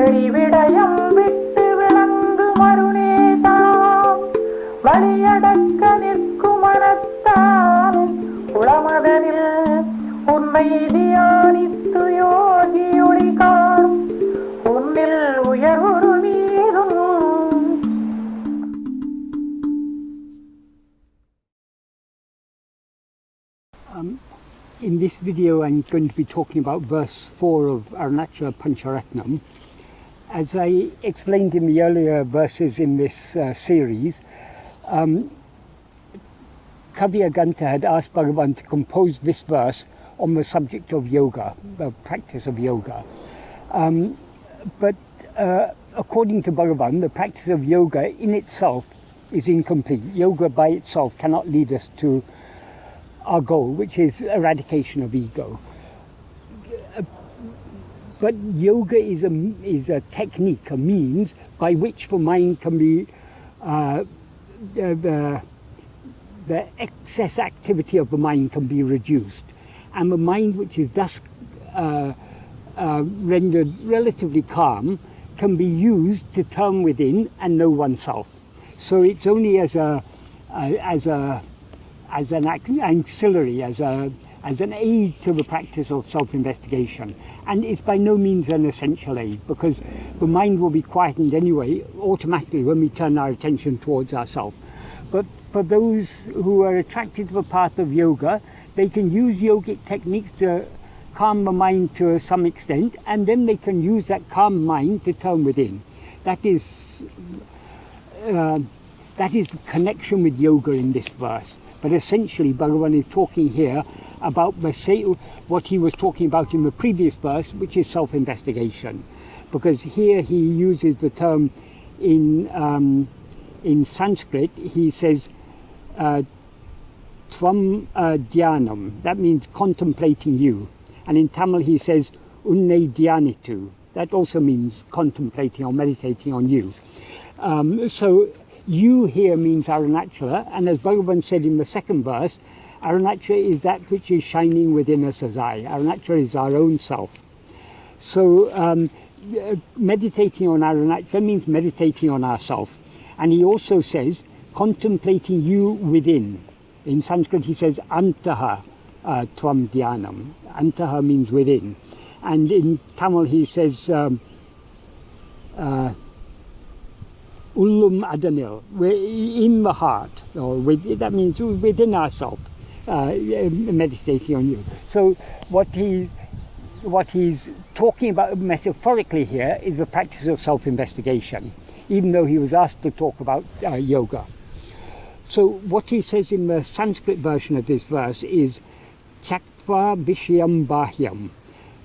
வெளிவிடயம் விட்டு விளங்கும் அருணேசனாம் வழியடக்க நிற்கும் மனத்தால் உளமதனில் உன்னை தியானித்து யோகி ஒளி காணும் உன்னில் உயர்வுரு மீதும். In this video I'm going to be talking about verse 4 of Arunachala Pañcaratnam. As I explained in the earlier verses in this series, Kavyaganta had asked Bhagavan to compose this verse on the subject of yoga, the practice of yoga. But according to Bhagavan, the practice of yoga in itself is incomplete. Yoga by itself cannot lead us to our goal, which is eradication of ego. But yoga is a technique, a means by which the mind can be the excess activity of the mind can be reduced, and the mind, which is thus rendered relatively calm, can be used to turn within and know oneself. So it's only as an ancillary, as an aid to the practice of self-investigation. And it's by no means an essential aid, because the mind will be quietened anyway, automatically, when we turn our attention towards ourselves. But for those who are attracted to the path of yoga, they can use yogic techniques to calm the mind to some extent, and then they can use that calm mind to turn within. That is the connection with yoga in this verse. But essentially, Bhagavan is talking here about what he was talking about in the previous verse, which is self-investigation. Because here he uses the term in Sanskrit, he says tvām dhyāyanam, that means contemplating you. And in Tamil he says unne dhyānitu, that also means contemplating or meditating on you. So you here means Arunachala, and as Bhagavan said in the second verse, Arunachala is that which is shining within us as I. Arunachala is our own self. So meditating on Arunachala means meditating on ourself. And he also says contemplating you within. In Sanskrit he says antaḥ tvām dhyayanam. Antaḥ means within. And in Tamil he says ullum adanil, in the heart, or that means within ourselves, meditating on you. So what he's talking about metaphorically here is the practice of self-investigation, even though he was asked to talk about yoga. So what he says in the Sanskrit version of this verse is tyaktvā viṣayaṁ bāhyam,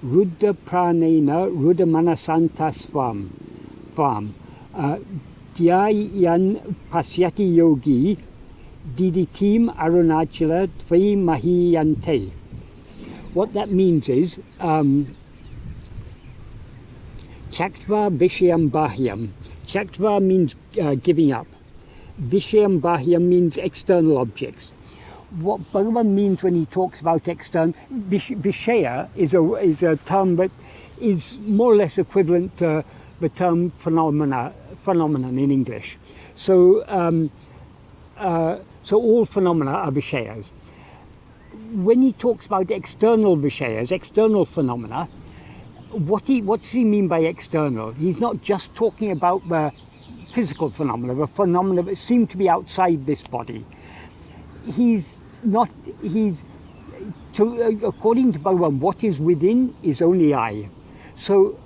ruddha prāṇēna ruddha manasā'ntastvām, dhyāyan paśyati yōgī, dīdhitim Arunachala tvayi mahīyaṁtē. What that means is tyaktvā viṣayaṁ bāhyam. Tyaktvā means giving up. Viṣayaṁ bāhyam means external objects. What Bhagavan means when he talks about external, viṣaya is a term that is more or less equivalent to the term phenomenon in English. So all phenomena are viṣayas. When he talks about external viṣayas, external phenomena, what does he mean by external? He's not just talking about the physical phenomena, the phenomena that seem to be outside this body. According to Bhagavan, what is within is only I. So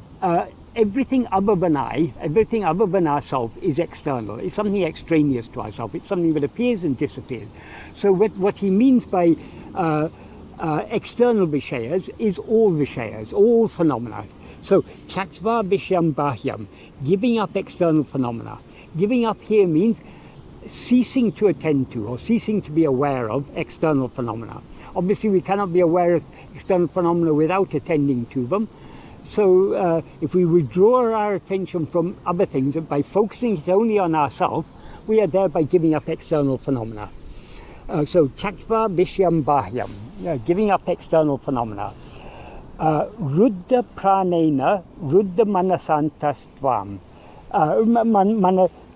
everything other than I, everything other than ourself is external. It's something extraneous to ourselves. It's something that appears and disappears. So what he means by external viṣayas is all viṣayas, all phenomena. So tyaktvā viṣayaṁ bāhyam, giving up external phenomena. Giving up here means ceasing to attend to or ceasing to be aware of external phenomena. Obviously we cannot be aware of external phenomena without attending to them. So if we withdraw our attention from other things by focusing it only on ourselves, we are thereby giving up external phenomena. So tyaktvā viṣayaṁ bāhyam, giving up external phenomena. ruddha prāṇēna, ruddha manasā'ntastvām.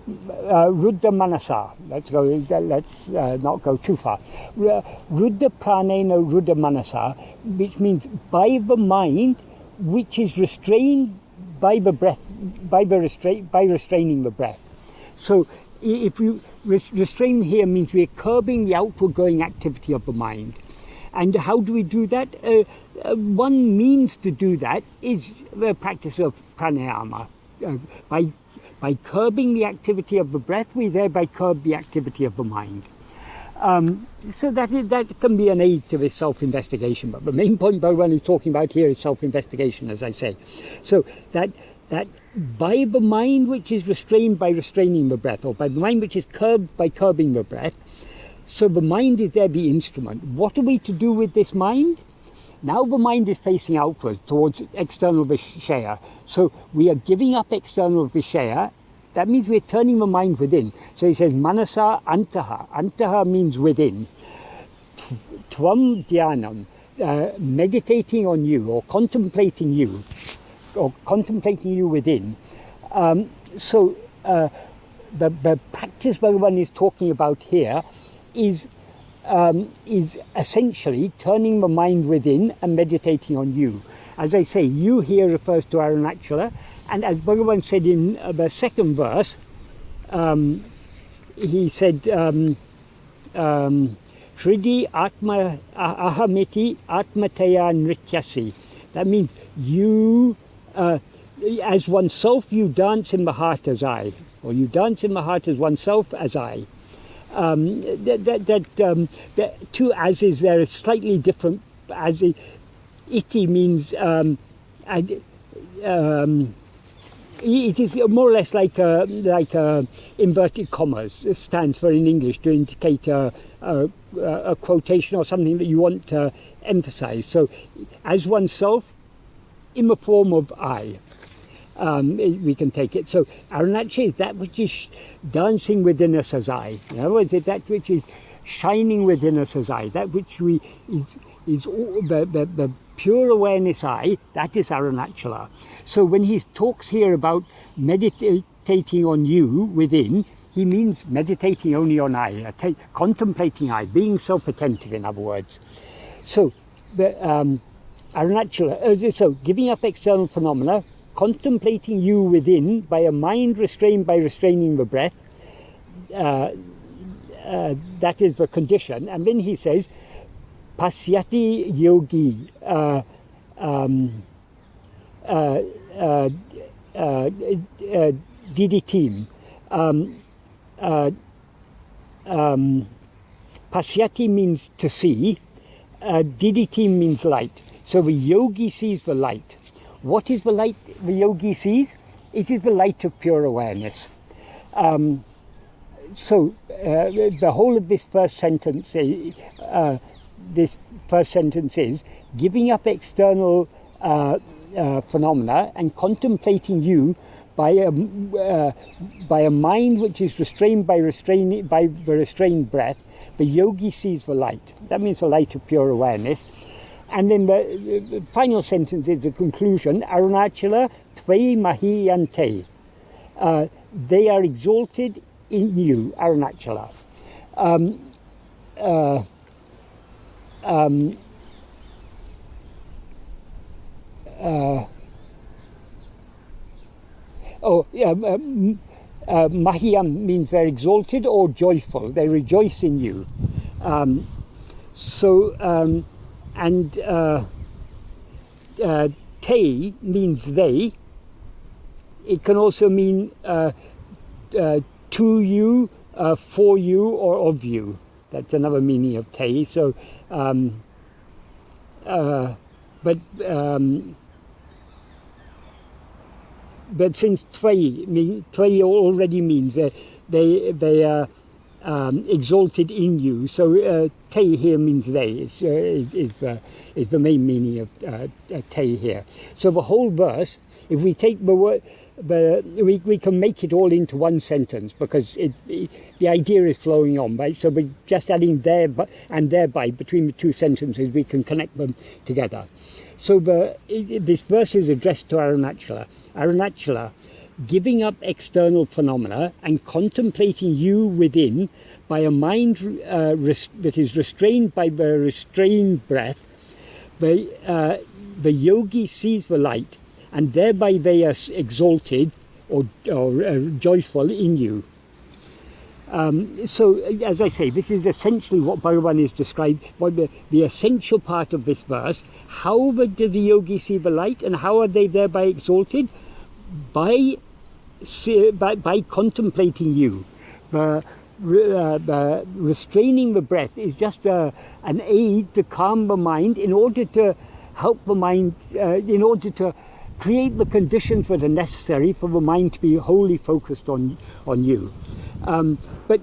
Ruddha manasa. Let's not go too far. Ruddha prāṇēna, ruddha manasa, which means by the mind which is restrained by the breath, by restraining the breath. So if you restrain here means we're curbing the outward going activity of the mind. And how do we do that? One means to do that is the practice of pranayama. By curbing the activity of the breath, we thereby curb the activity of the mind. So that can be an aid to this self-investigation. But the main point Bhagavan is talking about here is self-investigation, as I say. So that by the mind which is restrained by restraining the breath, or by the mind which is curbed by curbing the breath, so the mind is there the instrument. What are we to do with this mind? Now the mind is facing outwards towards external viṣaya. So we are giving up external viṣaya. That means we're turning the mind within. So he says, manasā'ntastvām. Antaḥ means within. Tvām dhyāyan, meditating on you or contemplating you within. So the practice Bhagavan is talking about here is essentially turning the mind within and meditating on you. As I say, you here refers to Arunachala, and as Bhagavan said in the second verse, he said, Shriddhi Atma ahamiti atmataya nrityasi. That means you, as oneself, you dance in the heart as I, or you dance in the heart as oneself as I. Two ases there is slightly different. As iti means it is more or less like inverted commas. It stands for in English to indicate a quotation or something that you want to emphasize. So, as oneself, in the form of I. We can take it. So Arunachala is that which is dancing within us as I. In other words, it's that which is shining within us as I. That which is all, the pure awareness I. That is Arunachala. So when he talks here about meditating on you within, he means meditating only on I, contemplating I, being self-attentive. In other words, so the Arunachala. So giving up external phenomena, contemplating you within by a mind restrained by restraining the breath, that is the condition. And then he says, paśyati yōgī, dīdhitim. Paśyati means to see, dīdhitim means light. So the yogi sees the light. What is the light the yogi sees? It is the light of pure awareness. So the whole of this first sentence is giving up external phenomena and contemplating you by a mind which is restrained by the restrained breath. The yogi sees the light. That means the light of pure awareness. And then the final sentence is the conclusion, Arunachala, tvayi mahīyaṁtē. They are exalted in you, Arunachala. Mahīyam means they're exalted or joyful. They rejoice in you. And te means they. It can also mean to you, for you, or of you. That's another meaning of te. So, but since tvayi already means they are exalted in you, so te here means they is the main meaning of te here. So the whole verse, if we take the word, we can make it all into one sentence because the idea is flowing on, right? So we're just adding there and thereby between the two sentences we can connect them together. So this verse is addressed to Arunachala. Arunachala, giving up external phenomena and contemplating you within by a mind that is restrained by the restrained breath, the yogi sees the light, and thereby they are exalted or joyful in you. So, as I say, this is essentially what Bhagavan is described, what the essential part of this verse. How do the yogis see the light, and how are they thereby exalted? By contemplating you. The restraining the breath is just an aid to calm the mind in order to help the mind, in order to create the conditions that are necessary for the mind to be wholly focused on you. But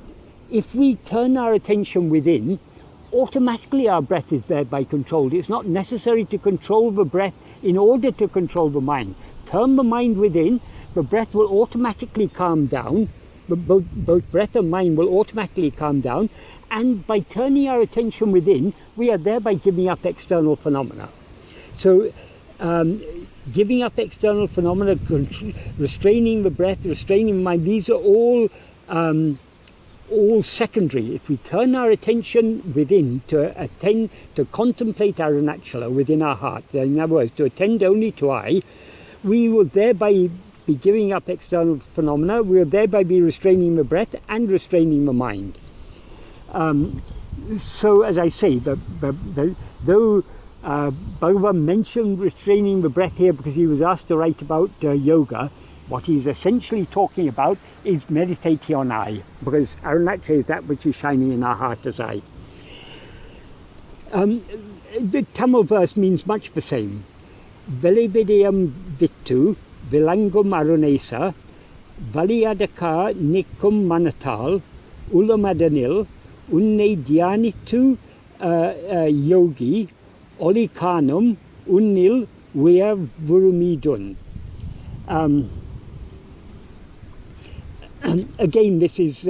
if we turn our attention within, automatically our breath is thereby controlled. It's not necessary to control the breath in order to control the mind. Turn the mind within, the breath will automatically calm down. Both breath and mind will automatically calm down. And by turning our attention within, we are thereby giving up external phenomena. So, giving up external phenomena, restraining the breath, restraining the mind, these are all secondary. If we turn our attention within to contemplate Arunachala within our heart, in other words, to attend only to I, we will thereby be giving up external phenomena, we will thereby be restraining the breath and restraining the mind. So, as I say, though Bhagavan mentioned restraining the breath here because he was asked to write about yoga, what he's essentially talking about is meditating on I, because Arunachala is that which is shining in our heart as I. The Tamil verse means much the same. Velividiam vittu, vilangum arunesa, valiyadaka nikum manatal, ulamadanil, unne dhyānitu yōgī, olikanum, unnil via vurumidun. Again, this is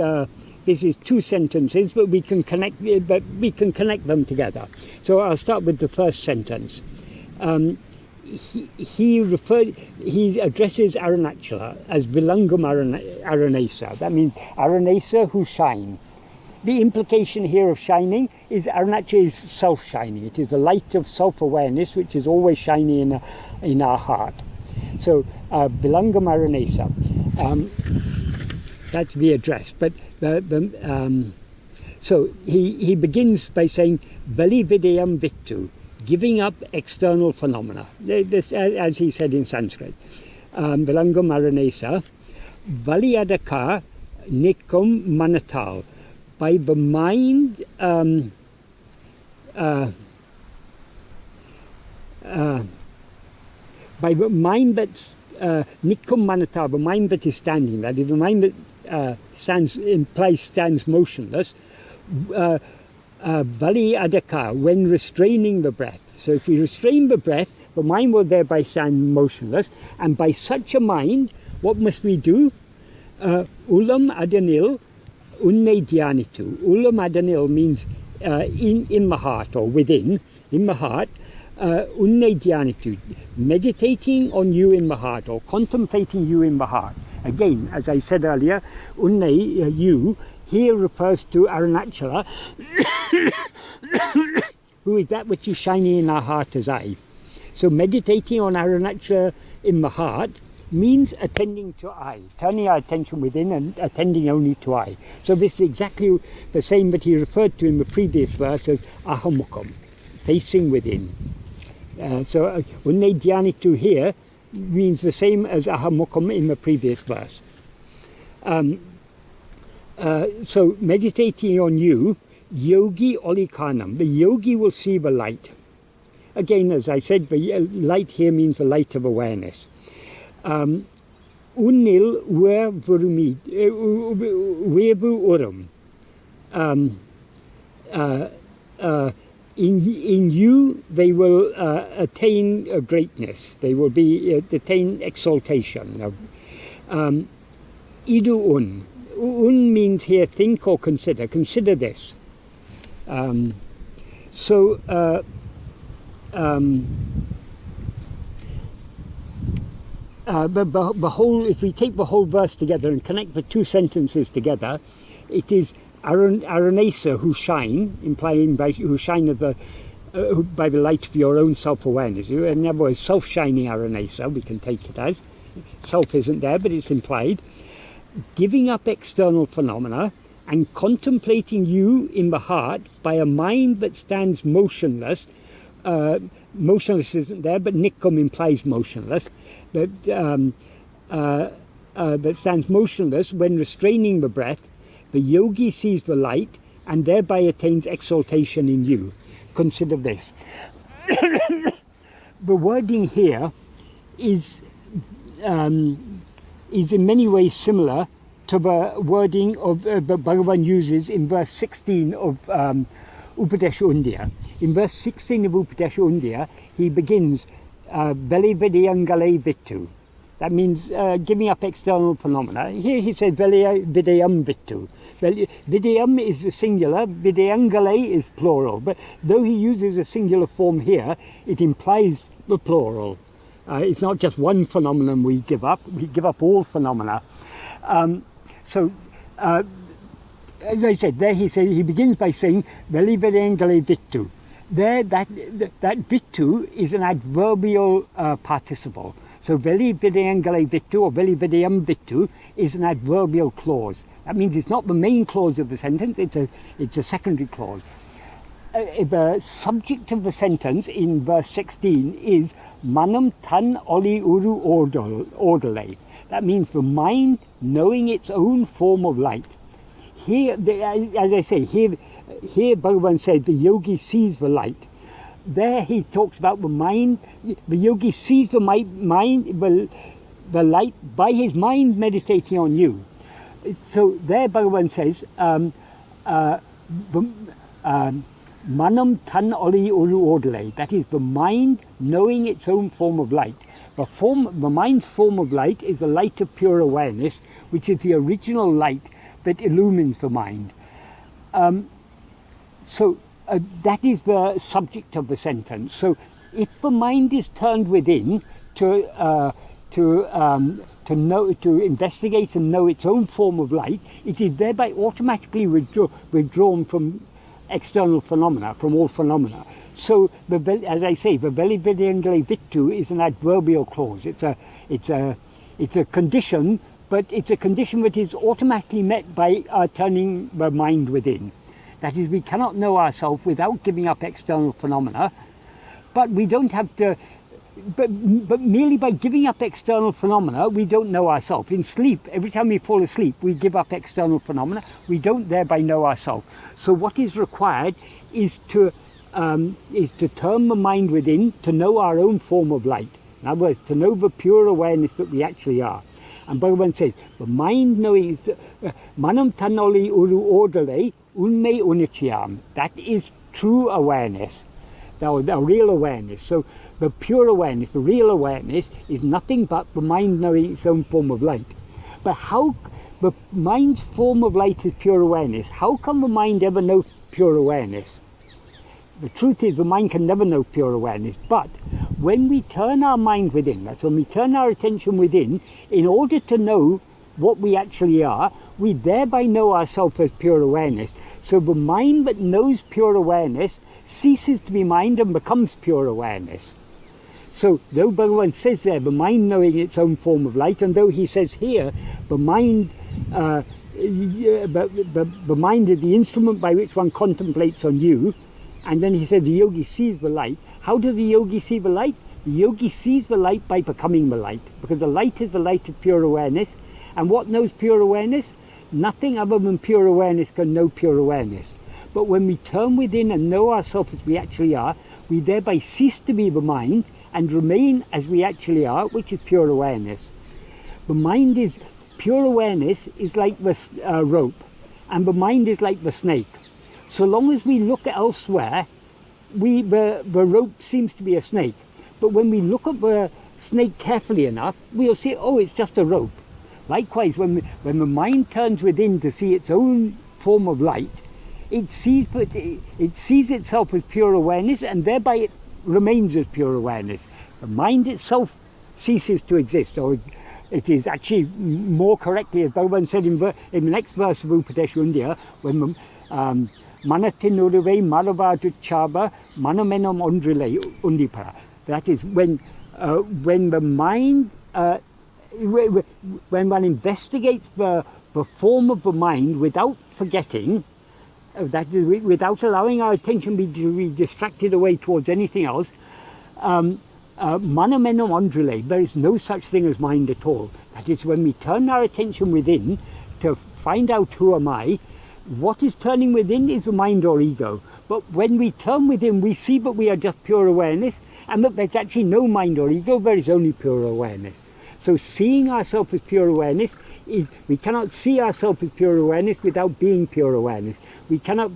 two sentences, but we can connect them together. So I'll start with the first sentence. He addresses Arunachala as Vilangam Arunesa. That means Arunesa who shine. The implication here of shining is Arunachala is self-shining. It is the light of self-awareness which is always shining in our heart. So Vilangam Arunesa. That's the address. But so he begins by saying Veli Vidyam Vittu, giving up external phenomena. This, as he said in Sanskrit. Vilangam Arunesa, Valiyadaka Nikum Manatal. By the mind, by the mind that's Nikum Manatal, the mind that is standing, that is the mind that stands motionless, Vali Adaka, when restraining the breath. So if we restrain the breath, the mind will thereby stand motionless, and by such a mind, what must we do? Ulam Adanil Unne Dhyānitu. Ulam Adanil means in the heart or within, in the heart. Unne Dhyānitu, meditating on you in the heart or contemplating you in the heart. Again, as I said earlier, Unne, you, here refers to Arunachala, who is that which is shining in our heart as I. So meditating on Arunachala in the heart means attending to I, turning our attention within and attending only to I. So this is exactly the same that he referred to in the previous verse as ahamukam, facing within. So Unne Dhyānitu here means the same as ahamukam in the previous verse. So meditating on you, yogi olikanam, the yogi will see the light. Again, as I said, the light here means the light of awareness. Unil wevu urum. In you, they will attain greatness. They will attain exaltation. Idu un. Un means here think or consider. Consider this. if we take the whole verse together and connect the two sentences together, it is Arunachala who shine, implying who shine by the light of your own self-awareness. In other words, self-shining Arunachala, we can take it as. Self isn't there, but it's implied. Giving up external phenomena and contemplating you in the heart by a mind that stands motionless. Motionless isn't there, but nikkum implies motionless. That stands motionless when restraining the breath. The yogi sees the light and thereby attains exaltation in you. Consider this. The wording here is in many ways similar to the wording of Bhagavan uses in verse 16 of Upadesha Undiyā. In verse 16 of Upadesha Undiyā, he begins Veli Vidyangale Vittu. That means giving up external phenomena. Here he says viṣayaṁ vittu. Viṣayaṁ is the singular, vidyangale is plural. But though he uses a singular form here, it implies the plural. It's not just one phenomenon we give up all phenomena. As I said, there he begins by saying veli vidyangale vittu. There, that vittu is an adverbial participle. So veli vidyangale vittu or veli vidyam vittu is an adverbial clause. That means it's not the main clause of the sentence, it's a secondary clause. The subject of the sentence in verse 16 is manam tan oli uru ordale. That means the mind knowing its own form of light. Here, as I say, here Bhagavan said the yogi sees the light. There he talks about the mind. The yogi sees the light by his mind meditating on you. So there Bhagavan says, manam tan oli uru ordale. That is the mind knowing its own form of light. The mind's form of light is the light of pure awareness, which is the original light that illumines the mind. That is the subject of the sentence. So, if the mind is turned within to investigate and know its own form of light, it is thereby automatically withdrawn from external phenomena, from all phenomena. So, as I say, the veli vidyangale vittu is an adverbial clause. It's a condition, but it's a condition that is automatically met by turning the mind within. That is, we cannot know ourselves without giving up external phenomena, but we don't have to. But merely by giving up external phenomena, we don't know ourselves. In sleep, every time we fall asleep, we give up external phenomena. We don't thereby know ourselves. So what is required is to turn the mind within to know our own form of light. In other words, to know the pure awareness that we actually are. And Bhagavan says, the mind knowing manam tanoli uru ordale unme unichiyam. That is true awareness, the real awareness. So the pure awareness, the real awareness, is nothing but the mind knowing its own form of light. But how the mind's form of light is pure awareness? How can the mind ever know pure awareness? The truth is the mind can never know pure awareness, but when we turn our mind within, that's when we turn our attention within, in order to know what we actually are, we thereby know ourselves as pure awareness. So the mind that knows pure awareness ceases to be mind and becomes pure awareness. So though Bhagavan says there, the mind knowing its own form of light, and though he says here, the mind is the instrument by which one contemplates on you, and then he said the yogi sees the light. How does the yogi see the light? The yogi sees the light by becoming the light, because the light is the light of pure awareness. And what knows pure awareness? Nothing other than pure awareness can know pure awareness. But when we turn within and know ourselves as we actually are, we thereby cease to be the mind and remain as we actually are, which is pure awareness. The mind is, pure awareness is like the rope, and the mind is like the snake. So long as we look elsewhere, the rope seems to be a snake. But when we look at the snake carefully enough, we'll see, oh, it's just a rope. Likewise, when the mind turns within to see its own form of light, it sees itself as pure awareness, and thereby it remains as pure awareness. The mind itself ceases to exist, or it is actually more correctly, as Bhagavan said in the next verse of Upadeshundya, when Manatinurave Maravāduchāba Manamenam Ondrile Undipara. That is when the mind, when one investigates the form of the mind without forgetting, that is, without allowing our attention to be distracted away towards anything else, manamenam ondrile, there is no such thing as mind at all. That is, when we turn our attention within to find out who am I, what is turning within is the mind or ego. But when we turn within, we see that we are just pure awareness, and that there's actually no mind or ego, there is only pure awareness. So seeing ourselves as pure awareness, we cannot see ourselves as pure awareness without being pure awareness. We cannot,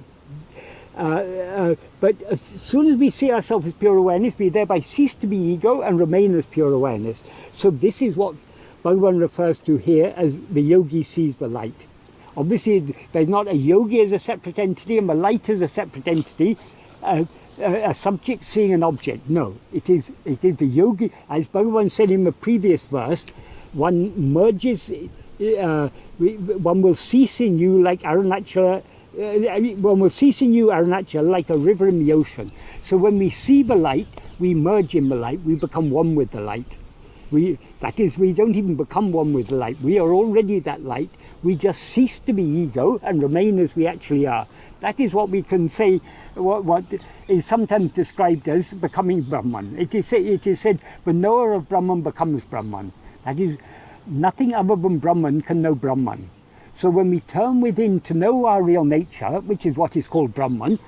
but as soon as we see ourselves as pure awareness, we thereby cease to be ego and remain as pure awareness. So this is what Bhagavan refers to here as the yogi sees the light. Obviously, there's not a yogi as a separate entity and the light as a separate entity, a subject seeing an object. No, it is the yogi, as Bhagavan said in the previous verse, one merges, one will cease in you like Arunachala, one will cease in you, Arunachala, like a river in the ocean. So when we see the light, we merge in the light, we become one with the light. That is, we don't even become one with the light. We are already that light. We just cease to be ego and remain as we actually are. That is what we can say, what is sometimes described as becoming Brahman. It is said, the knower of Brahman becomes Brahman. That is, nothing other than Brahman can know Brahman. So when we turn within to know our real nature, which is what is called Brahman,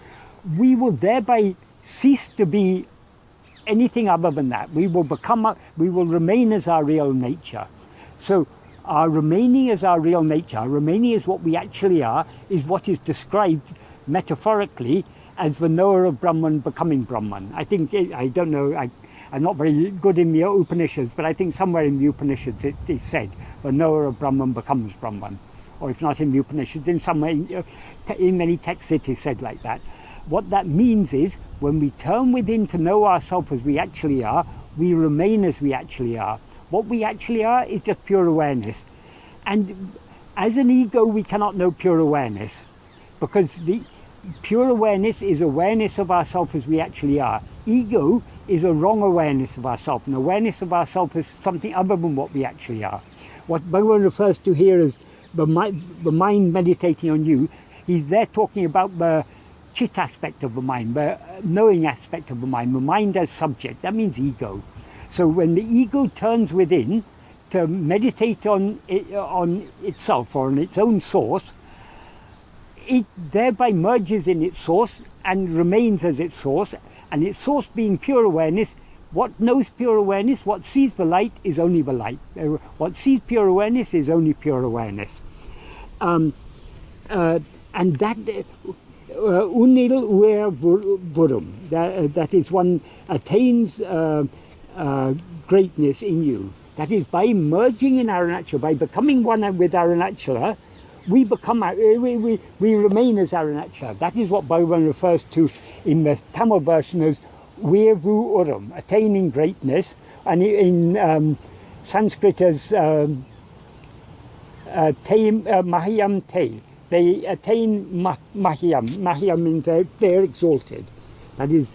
we will thereby cease to be anything other than that. We will remain as our real nature. So our remaining as our real nature, remaining as what we actually are, is what is described metaphorically as the knower of Brahman becoming Brahman. I think, I don't know, I'm not very good in the Upanishads, but I think somewhere in the Upanishads it is said, the knower of Brahman becomes Brahman. Or if not in the Upanishads, in somewhere, in many texts it is said like that. What that means is, when we turn within to know ourselves as we actually are, we remain as we actually are. What we actually are is just pure awareness. And as an ego, we cannot know pure awareness, because the pure awareness is awareness of ourselves as we actually are. Ego is a wrong awareness of ourselves, an awareness of ourselves as something other than what we actually are. What Bhagavan refers to here as the mind meditating on you, he's there talking about the chit aspect of the mind, the knowing aspect of the mind as subject. That means ego. So when the ego turns within to meditate on itself or on its own source, it thereby merges in its source and remains as its source, and its source being pure awareness. What knows pure awareness, what sees the light, is only the light. What sees pure awareness is only pure awareness. And that unil uer vurum, that is, one attains greatness in you. That is, by merging in Arunachala, by becoming one with Arunachala, we remain as Arunachala. That is what Bhagavan refers to in the Tamil version as Virvu Uram, attaining greatness, and in Sanskrit as mahīyaṁtē. They attain mahīyam. Mahīyam means they're exalted. That is,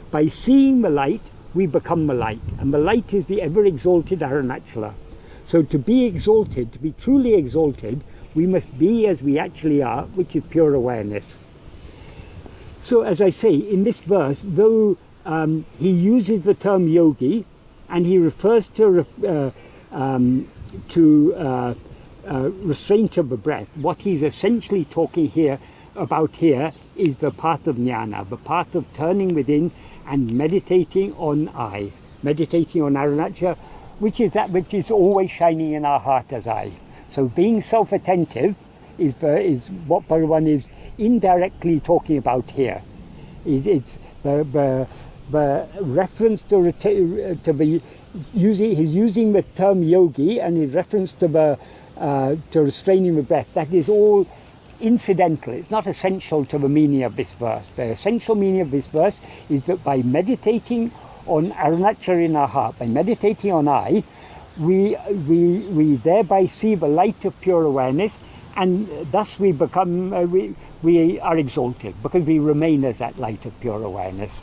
by seeing the light, we become the light, and the light is the ever-exalted Arunachala. So to be exalted, to be truly exalted, we must be as we actually are, which is pure awareness. So as I say, in this verse, though he uses the term yogi, and he refers to restraint of the breath, what he's essentially talking about here is the path of jnana, the path of turning within and meditating on I, meditating on Arunachala, which is that which is always shining in our heart as I. So being self-attentive is what Bhagavan is indirectly talking about here. It's the reference to the he's using the term yogi, and his reference to restraining the breath. That is all incidental. It's not essential to the meaning of this verse. The essential meaning of this verse is that by meditating on Arunachala, by meditating on I, we thereby see the light of pure awareness, and thus we become, we are exalted, because we remain as that light of pure awareness.